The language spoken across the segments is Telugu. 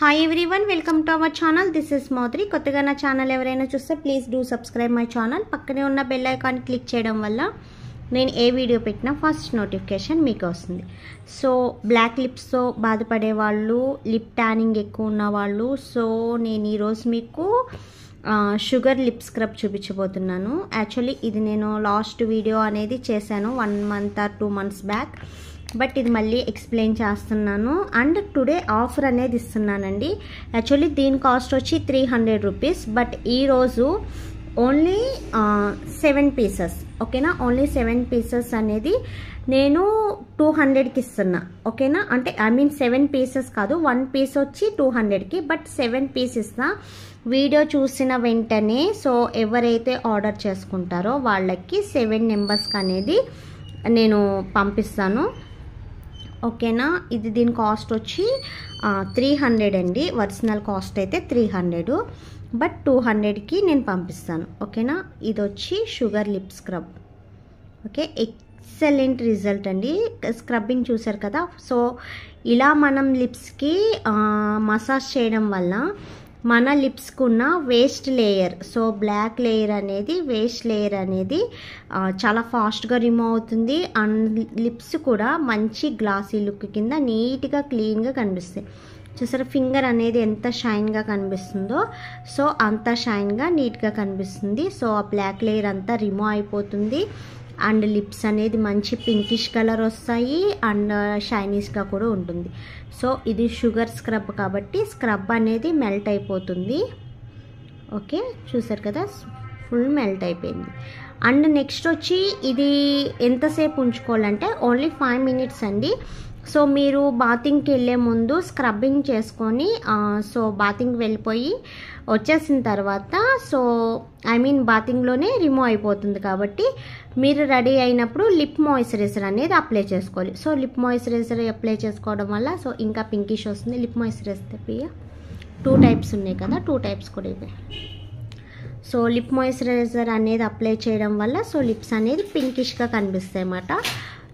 Hi everyone, welcome to our channel. This is Madhuri. కొత్తగా నా ఛానల్ ఎవరైనా చూస్తే please do subscribe my channel. పక్కనే ఉన్న బెల్ ఐకాన్ క్లిక్ చేయడం వల్ల నేను ఏ వీడియో పెట్టినా ఫస్ట్ నోటిఫికేషన్ మీకు వస్తుంది. సో బ్లాక్ లిప్స్తో బాధపడే వాళ్ళు, లిప్ ట్యానింగ్ ఎక్కువ ఉన్న వాళ్ళు, సో నేను ఈరోజు మీకు షుగర్ లిప్ స్క్రబ్ చూపించబోతున్నాను. యాక్చువల్లీ ఇది నేను లాస్ట్ వీడియో అనేది చేశాను 1 month or 2 months back, but ఇది మళ్ళీ ఎక్స్ప్లెయిన్ చేస్తున్నాను. అండ్ టుడే ఆఫర్ అనేది ఇస్తున్నానండి. యాక్చువల్లీ దీని కాస్ట్ వచ్చి 300 రూపీస్, బట్ ఈరోజు ఓన్లీ 7 పీసెస్, ఓకేనా? ఓన్లీ 7 పీసెస్ అనేది నేను 200కి ఇస్తున్నా, ఓకేనా? అంటే ఐ మీన్ 7 పీసెస్ కాదు, 1 పీస్ వచ్చి 200కి, బట్ 7 పీస్ ఇస్తా. వీడియో చూసిన వెంటనే సో ఎవరైతే ఆర్డర్ చేసుకుంటారో వాళ్ళకి 7 నెంబర్స్కి అనేది నేను పంపిస్తాను, ఓకేనా? ఇది దీని కాస్ట్ వచ్చి 300 అండి. ఒరిజినల్ కాస్ట్ అయితే 300, బట్ 200కి నేను పంపిస్తాను, ఓకేనా? ఇది వచ్చి sugar lip scrub, okay? Excellent result అండి. స్క్రబ్బింగ్ చూసారు కదా. సో ఇలా మనం లిప్స్కి మసాజ్ చేయడం వల్ల మన లిప్స్కి ఉన్న waste layer, so black layer అనేది, వేస్ట్ లేయర్ అనేది చాలా ఫాస్ట్గా రిమూవ్ అవుతుంది. అండ్ లిప్స్ కూడా మంచి గ్లాసీ లుక్ కింద నీట్గా క్లీన్గా కనిపిస్తాయి. చూసారా ఫింగర్ అనేది ఎంత షైన్గా కనిపిస్తుందో, సో అంత షైన్గా నీట్గా కనిపిస్తుంది. సో ఆ బ్లాక్ లేయర్ అంతా రిమూవ్ అయిపోతుంది. అండ్ లిప్స్ అనేది మంచి పింకిష్ కలర్ వస్తాయి అండ్ షైనీస్గా కూడా ఉంటుంది. సో ఇది షుగర్ స్క్రబ్ కాబట్టి స్క్రబ్ అనేది మెల్ట్ అయిపోతుంది, ఓకే? చూసారు కదా, ఫుల్ మెల్ట్ అయిపోయింది. అండ్ నెక్స్ట్ వచ్చి ఇది ఎంతసేపు ఉంచుకోవాలంటే ఓన్లీ 5 minutes అండి. సో మీరు బాతింగ్కి వెళ్ళే ముందు స్క్రబ్బింగ్ చేసుకొని సో బాతింగ్ వెళ్ళిపోయి వచ్చేసిన తర్వాత, సో ఐ మీన్ బాతింగ్లోనే రిమూవ్ అయిపోతుంది కాబట్టి మీరు రెడీ అయినప్పుడు లిప్ మాయిశ్చరైజర్ అనేది అప్లై చేసుకోవాలి. సో లిప్ మాయిశ్చరైజర్ అప్లై చేసుకోవడం వల్ల సో ఇంకా పింకిష్ వస్తుంది. లిప్ మాయిశ్చరైజర్ తెప్పియ 2 types ఉన్నాయి కదా, 2 types కూడా ఇవే. సో లిప్ మాయిశ్చరైజర్ అనేది అప్లై చేయడం వల్ల సో లిప్స్ అనేది పింకిష్గా కనిపిస్తాయి అన్నమాట.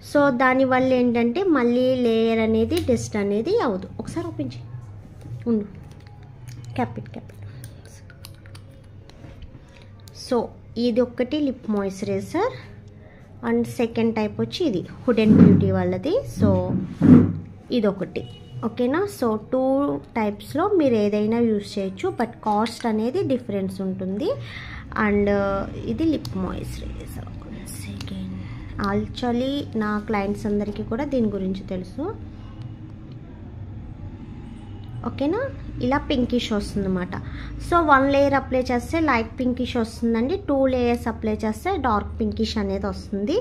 సో దానివల్ల ఏంటంటే మళ్ళీ లేయర్ అనేది డస్ట్ అనేది అవ్వదు. ఒకసారి ఓపెన్ చేయి, ఉండు, క్యాపిట్. సో ఇది ఒకటి lip moisturiser. And second type వచ్చి ఇది హుడెన్ బ్యూటీ వాళ్ళది. సో ఇదొకటి, ఓకేనా? సో 2 typesలో మీరు ఏదైనా యూజ్ చేయొచ్చు, బట్ కాస్ట్ అనేది డిఫరెన్స్ ఉంటుంది. అండ్ ఇది లిప్ మాయిశ్చరైజర్. సెకండ్ యాక్చువల్లీ నా క్లయింట్స్ అందరికీ కూడా దీని గురించి తెలుసు, ఓకేనా? ఇలా పింకిష్ వస్తుంది అన్నమాట. సో 1 లేయర్ అప్లై చేస్తే లైట్ పింకిష్ వస్తుందండి, 2 layers అప్లై చేస్తే డార్క్ పింకిష్ అనేది వస్తుంది.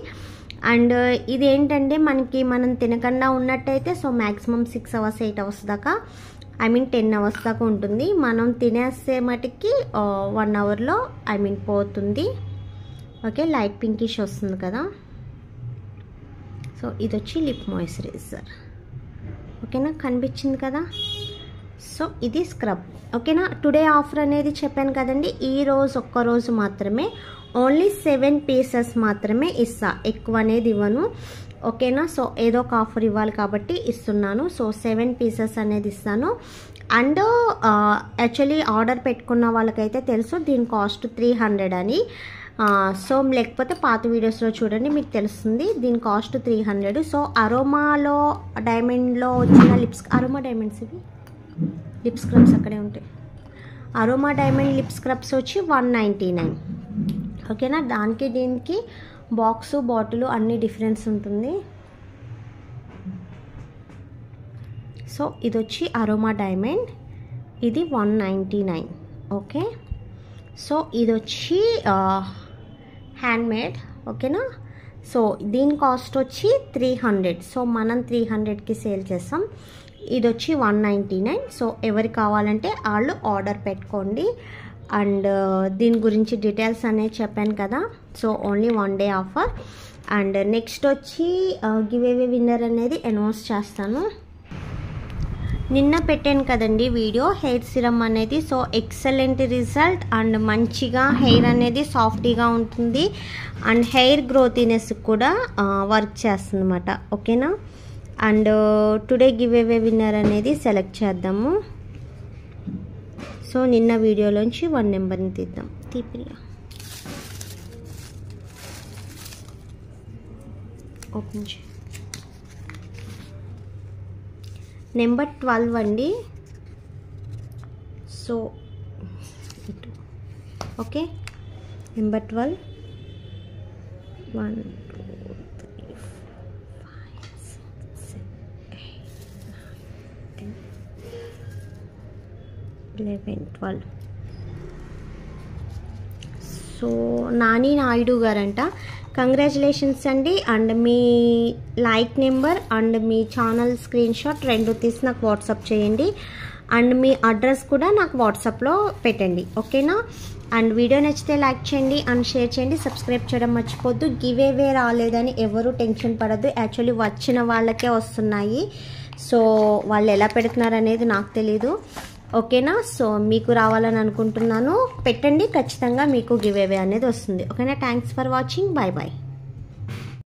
అండ్ ఇది ఏంటంటే మనం తినకుండా ఉన్నట్టయితే సో మ్యాక్సిమం 6 hours 8 hours దాకా, ఐ మీన్ 10 hours దాకా ఉంటుంది. మనం తినేస్తే మటుకి 1 hourలో ఐ మీన్ పోతుంది, ఓకే? లైట్ పింకిష్ వస్తుంది కదా. సో ఇది వచ్చి లిప్ మాయిశ్చరైజర్, ఓకేనా? కనిపించింది కదా. సో ఇది స్క్రబ్, ఓకేనా? టుడే ఆఫర్ అనేది చెప్పాను కదండి, ఈరోజు ఒక్కరోజు మాత్రమే ఓన్లీ 7 pieces మాత్రమే ఇస్తా, ఎక్కువ అనేది ఇవ్వను, ఓకేనా? సో ఏదో ఒక ఆఫర్ ఇవ్వాలి కాబట్టి ఇస్తున్నాను. సో 7 pieces అనేది ఇస్తాను. అండ్ యాక్చువల్లీ ఆర్డర్ పెట్టుకున్న వాళ్ళకైతే తెలుసు దీని కాస్ట్ 300 అని. సో లేకపోతే పాత వీడియోస్లో చూడండి మీకు తెలుస్తుంది దీని కాస్ట్ 300. సో అరోమాలో డైమండ్లో వచ్చిన అరోమా డైమండ్స్, ఇవి లిప్ స్క్రబ్స్ అక్కడే ఉంటాయి. అరోమా డైమండ్ లిప్ స్క్రబ్స్ వచ్చి 199, ఓకేనా? దానికి దీనికి బాక్సు బాటిల్ అన్ని డిఫరెన్స్ ఉంటుంది. సో ఇది వచ్చి అరోమా డైమండ్, ఇది 199, ఓకే? సో ఇది వచ్చి హ్యాండ్మేడ్, ఓకేనా? సో దీని కాస్ట్ వచ్చి 300. సో మనం 300కి సేల్ చేస్తాం. ఇది వచ్చి 199. సో ఎవరికి కావాలంటే వాళ్ళు ఆర్డర్ పెట్టుకోండి. అండ్ దీని గురించి డీటెయిల్స్ అనేది చెప్పాను కదా. So only 1 day offer. And next వచ్చి గివ్ అవే విన్నర్ అనేది అనౌన్స్ చేస్తాను. నిన్న పెట్టాను కదండి వీడియో, హెయిర్ సిరమ్ అనేది. సో ఎక్సలెంట్ రిజల్ట్ అండ్ మంచిగా హెయిర్ అనేది సాఫ్టీగా ఉంటుంది అండ్ హెయిర్ గ్రోతినెస్ కూడా వర్క్ చేస్తుంది అన్నమాట, ఓకేనా? And today give away winner అనేది సెలెక్ట్ చేద్దాము. సో నిన్న వీడియోలోంచి 1 నెంబర్ని తీద్దాం. తీపిరియా ఓపెన్ చేయి. నెంబర్ 12 అండి. సో ఇటు okay, number 12 1 2 3 4 5 6 7 8 9 10 11 12. So Nani Naidu గారంట. Congratulations అండి. And me like number and me channel screen shot 2 తీసి నాకు వాట్సాప్ చేయండి. అండ్ మీ అడ్రస్ కూడా నాకు వాట్సాప్లో పెట్టండి, ఓకేనా. అండ్ వీడియో నచ్చితే లైక్ చేయండి అండ్ షేర్ చేయండి. సబ్స్క్రైబ్ చేయడం మర్చిపోద్దు. గివ్ అవే రాలేదని ఎవరు టెన్షన్ పడద్దు. యాక్చువల్లీ వచ్చిన వాళ్ళకే వస్తున్నాయి. సో వాళ్ళు ఎలా పెడుతున్నారు అనేది నాకు తెలీదు, ఓకేనా. సో మీకు రావాలని అనుకుంటున్నాను. పెట్టండి, ఖచ్చితంగా మీకు గివ్ అవే అనేది వస్తుంది, ఓకేనా. Thanks for watching. Bye bye.